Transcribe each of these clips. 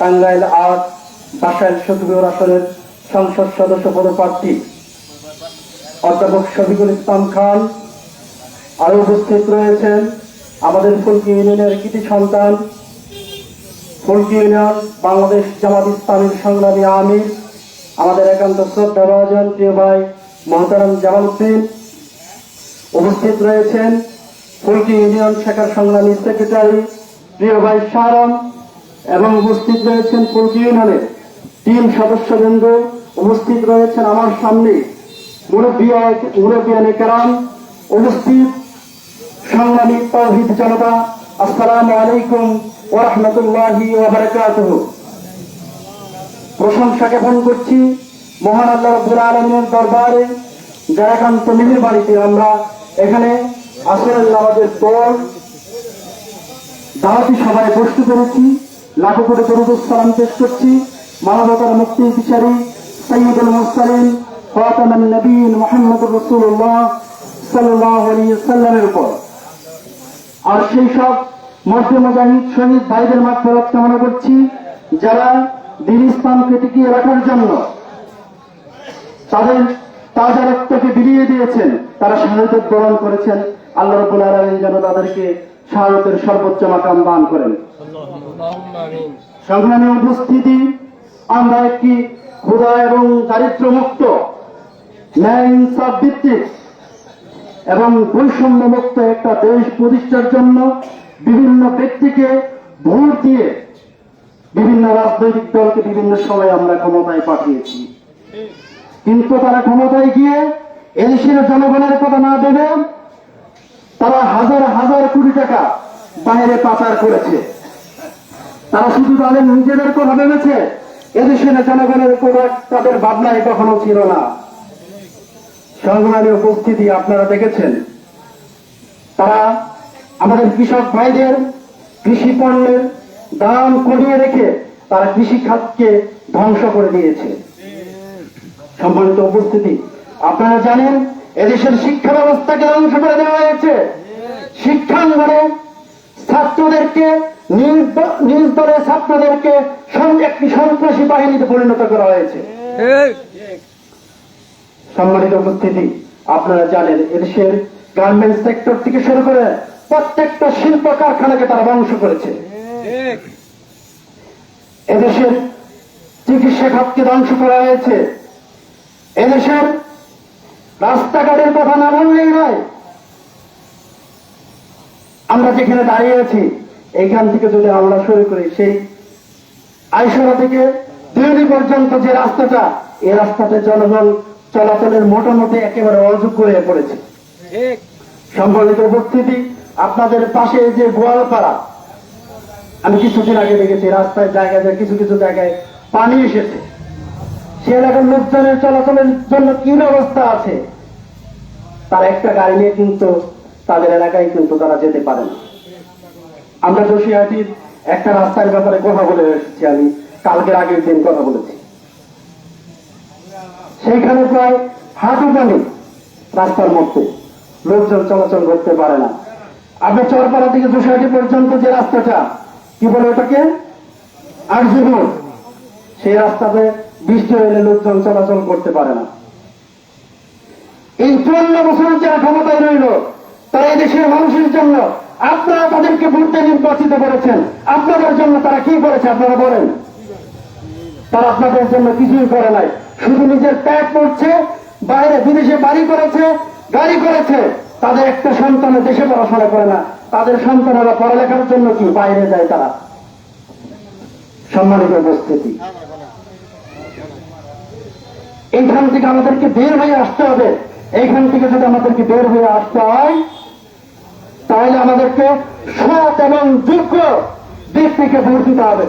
টাঙ্গাইল ৮ বাসাইল সদরপুর আসনের সংসদ সদস্য পদপ্রার্থী অধ্যাপক শফিকুল ইসলাম খান। আরো উপস্থিত রয়েছেন আমাদের ফুলকি ইউনিয়নের কৃতি সন্তান, ফুলকি ইউনিয়ন বাংলাদেশ জামাত ইসলামীর সংগ্রামী আমির, আমাদের একান্ত শ্রদ্ধাভাজন প্রিয় ভাই মহতারাম জামাল উদ্দিন। উপস্থিত রয়েছেন ফুলকি ইউনিয়ন শাখার সংগ্রামী সেক্রেটারি প্রিয় ভাই শাহরাম, এবং উপস্থিত রয়েছেন ফুলকি ইউনিয়নের টিম সদস্যবৃন্দ। উপস্থিত রয়েছেন আমার সামনে মুরব্বিয়ানে কেরাম, উপস্থিত সংগ্রামী তাওহীদ জনতা, আসসালামু আলাইকুম ওয়া রাহমাতুল্লাহি ওয়া বারাকাতুহু। প্রশংসা জ্ঞাপন করছি মহান আল্লাহ রাব্বুল আলামিনের দরবারে, যার একান্ত নিবিড় বাড়িতে আমরা এখানে আসরের নামাজের পর দাওয়াতি সভায় বসতে পেরেছি। লাখো কোটি দরুদ সালাম পেশ করছি মানবতার মুক্তি বিচারী সাইয়্যিদুল মুরসালিন খাতামুন নবিয়্যিন মুহাম্মদুর রাসূলুল্লাহ সাল্লাল্লাহু আলাইহি ওয়াসাল্লামের উপর। আর সেই সব মর্দে মুজাহিদ শহীদ ভাইদের মাগফিরাত কামনা করছি, যারা দ্বীন ইসলামকে টিকিয়ে রাখার জন্য তাদের তাজা রক্তকে বিলিয়ে দিয়েছেন, তারা শাহাদাত বরণ করেছেন। আল্লাহ রাব্বুল আলামিন যেন তাদেরকে শাহাদাতের সর্বোচ্চ মাকাম দান করেন। সংগ্রামী উপস্থিতি, আমরা একটি ক্ষুধা এবং দারিদ্র্য মুক্ত, ন্যায় ইনসাফ ভিত্তিক এবং বৈষম্য মুক্ত একটা দেশ প্রতিষ্ঠার জন্য বিভিন্ন ব্যক্তিকে ভোট দিয়ে বিভিন্ন রাজনৈতিক দলকে বিভিন্ন সময় আমরা ক্ষমতায় পাঠিয়েছি, কিন্তু তারা ক্ষমতায় গিয়ে এদেশের জনগণের কথা না ভেবে তারা হাজার হাজার কোটি টাকা বাইরে পাচার করেছে। তারা শুধু তাদের নিজেদের কথা ভেবেছে, এদেশের জনগণের কথা তাদের ভাবনায় কখনো ছিল না। সংগ্রামী উপস্থিতি, আপনারা দেখেছেন তারা আমাদের কৃষক ভাইদের কৃষি পণ্যের দাম কমিয়ে রেখে তারা কৃষি খাতকে ধ্বংস করে দিয়েছে। সম্মানিত উপস্থিতি, আপনারা জানেন এদেশের শিক্ষা ব্যবস্থাকে ধ্বংস করে দেওয়া হয়েছে। শিক্ষাঙ্গনে ছাত্রদেরকে নিজ দলের ছাত্রদেরকে একটি সন্ত্রাসী বাহিনীতে পরিণত করা হয়েছে। সম্মানিত উপস্থিতি, আপনারা জানেন এদেশের গার্মেন্টস সেক্টর থেকে শুরু করে প্রত্যেকটা শিল্প কারখানাকে তারা ধ্বংস করেছে। এদেশের চিকিৎসা খাতকে ধ্বংস করা হয়েছে। এদেশের রাস্তাঘাটের কথা না বললেই নয়, আমরা যেখানে দাঁড়িয়ে আছি এইখান থেকে যদি আমরা শুরু করি, সেই আইসরা থেকে দিল্লি পর্যন্ত যে রাস্তাটা, এই রাস্তাতে জনগণ চলাচলের মোটামুটি একেবারে অযোগ্য হয়ে পড়েছে। সম্মানিত উপস্থিতি, আপনাদের পাশে যে গোয়ালপাড়া, আমি কিছুদিন আগে দেখেছি রাস্তায় জায়গায় কিছু কিছু জায়গায় পানি এসেছে। সে এলাকার লোকজনের চলাচলের জন্য কি ব্যবস্থা আছে, তার একটা গাড়ি নিয়ে কিন্তু তাদের এলাকায় কিন্তু তারা যেতে পারে না। আমরা জসিয়াহাটির একটা রাস্তার ব্যাপারে কথা বলে এসেছি, আমি কালকের আগের দিন কথা বলেছি। সেইখানে প্রায় হাঁটু পানি রাস্তার মধ্যে, লোকজন চলাচল করতে পারে না। আপনি চরপাড়া থেকে জসিয়াহাটি পর্যন্ত যে রাস্তাটা, কি বলে ওটাকে, আরজুগুর, সেই রাস্তাতে বৃষ্টি হলে লোকজন চলাচল করতে পারে না। এই 54 বছর যারা ক্ষমতায় রইল, তারা এই দেশের মানুষের জন্য, আপনারা তাদেরকে ভোটে নির্বাচিত করেছেন, আপনাদের জন্য তারা কি করেছে আপনারা বলেন? তারা আপনাদের জন্য কিছুই করে নাই, শুধু নিজের পেট পড়ছে, বাইরে বিদেশে বাড়ি করেছে, গাড়ি করেছে। তাদের একটা সন্তান দেশে পড়াশোনা করে না, তাদের সন্তানেরা পড়ালেখার জন্য কি বাইরে যায় তারা। সম্মানিত উপস্থিতি, এইখান থেকে আমাদেরকে বের হয়ে আসতে হবে। এইখান থেকে যদি আমাদেরকে বের হয়ে আসতে হয়, তাহলে আমাদেরকে সৎ এবং যোগ্য ব্যক্তিকে ভোট দিতে হবে।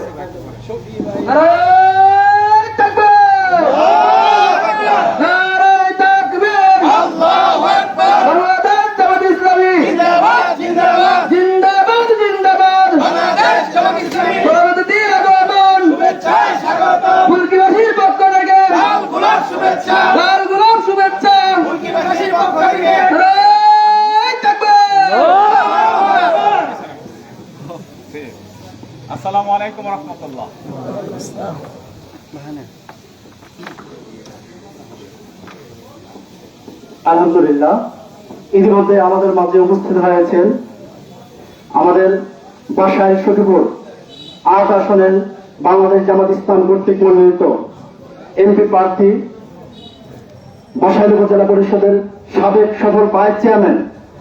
আসসালামু আলাইকুম ওয়া রাহমাতুল্লাহ। আলহামদুলিল্লাহ, ইতিমধ্যে আমাদের মাঝে উপস্থিত হয়েছেন আমাদের বাসায় সখীপুর ৮ আসনের বাংলাদেশ জামাত ইসলাম কর্তৃক মনোনীত এমপি প্রার্থী, বাসাইল উপজেলা পরিষদের সাবেক সফল ভাইস চেয়ারম্যান,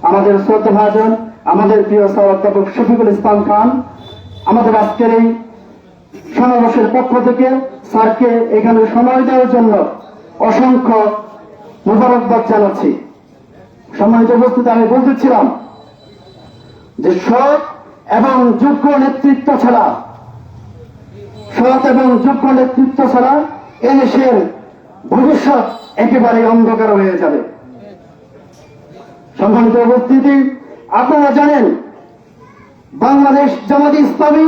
আমাদের শ্রদ্ধাভাজন, আমাদের প্রিয় স্যার অধ্যাপক শফিকুল ইসলাম খান। আমাদের আজকের এই সমাবেশের পক্ষ থেকে স্যারকে এখানে সময় দেওয়ার জন্য অসংখ্য মোবারকবাদ জানাচ্ছি। সম্মানিত উপস্থিতি, আমি বলতেছিলাম যে সৎ এবং যোগ্য নেতৃত্ব ছাড়া এদেশের ভবিষ্যৎ একেবারে অন্ধকার হয়ে যাবে। সম্মানিত উপস্থিতি, আপনারা জানেন বাংলাদেশ জামাত ইসলামী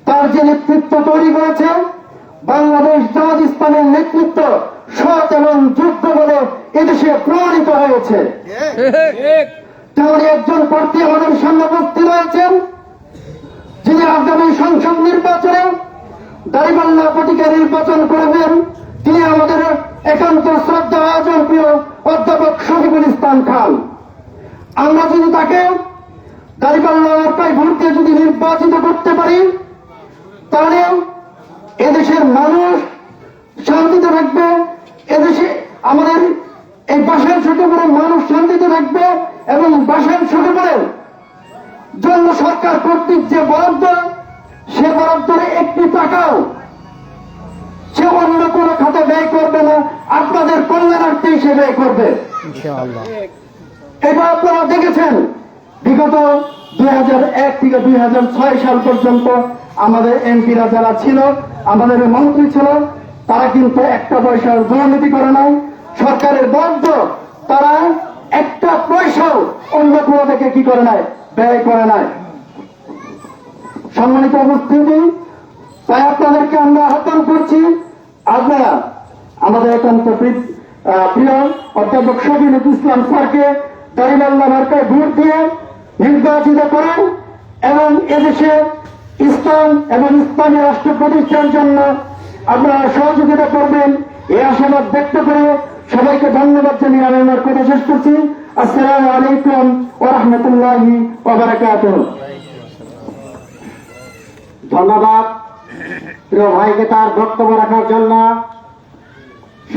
তার যে নেতৃত্ব তৈরি করেছে, বাংলাদেশ জামাত ইসলামের নেতৃত্ব সৎ এবং যোগ্য বলে এদেশে প্রমাণিত হয়েছে। তেমনি একজন প্রার্থী আমাদের সামনে উপস্থিত রয়েছেন, যিনি আগামী সংসদ নির্বাচনে দাঁড়িপাল্লা প্রতীকে নির্বাচন করবেন। তিনি আমাদের একান্ত শ্রদ্ধাভাজন প্রিয় অধ্যাপক শফিকুল ইসলাম খান। আমরা যদি তাকে দাঁড়িপাল্লা মার্কায় ভোট দিয়ে যদি নির্বাচিত করতে পারি, তাহলে এদেশের মানুষ শান্তিতে থাকবে, এদেশে আমাদের এই বাসায় সখীপুরের মানুষ শান্তিতে থাকবে এবং বাসায় সখীপুরের জন্য সরকার কর্তৃক যে বরাদ্দ, সে বরাদ্দের একটি টাকাও সে অন্য কোন খাতে ব্যয় করবে না, আপনাদের কল্যাণার্থে সে ব্যয় করবে। এটা আপনারা দেখেছেন বিগত 2001 থেকে 2006 সাল পর্যন্ত আমাদের এমপিরা যারা ছিল, আমাদের মন্ত্রী ছিল, তারা কিন্তু একটা পয়সার দুর্নীতি করে নাই। সরকারের বরাদ্দ তারা একটা পয়সাও অন্য কোনো থেকে কি করে নাই, ব্যয় করে নাই। সম্মানিত উপস্থিতি, তাই আপনাদেরকে আমরা আহ্বান করছি, আপনারা আমাদের একান্ত প্রিয় অধ্যাপক শফিকুল ইসলাম স্যারকে দাঁড়িপাল্লা মার্কায় ভোট দিয়ে নির্বাচিত করেন এবং এদেশে ইসলাম এবং ইসলামী রাষ্ট্র প্রতিষ্ঠার জন্য আপনারা সহযোগিতা করবেন, এই আশাবাদ ব্যক্ত করে সবাইকে ধন্যবাদ জানিয়ে আমি আমার কথা শেষ করছি। আসসালামু আলাইকুম ওয়া রাহমাতুল্লাহি ওয়া বারাকাতুহু। ধন্যবাদ প্রিয় ভাইকে তার বক্তব্য রাখার জন্য।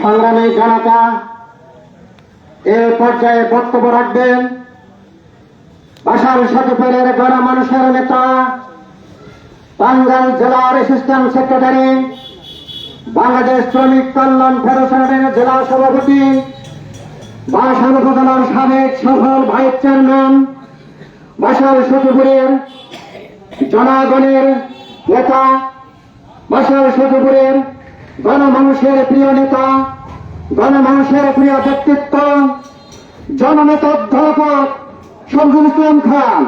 সংগ্রামী জনতা, এ পর্যায়ে বক্তব্য রাখবেন বাসাইল সখীপুরের গণমানুষের নেতা, টাঙ্গাইল জেলার অ্যাসিস্ট্যান্ট সেক্রেটারি, বাংলাদেশ শ্রমিক কল্যাণ ফেডারেশনের জেলা সভাপতি, বাসাইল উপজেলার সাবেক সফল ভাইস চেয়ারম্যান, বাসাইল সখীপুরের জনগণের নেতা, বাসাইল সখীপুরের গণমানুষের প্রিয় নেতা, গণমানুষের প্রিয় ব্যক্তিত্ব, জননেতা অধ্যাপক শফিকুল ইসলাম খান,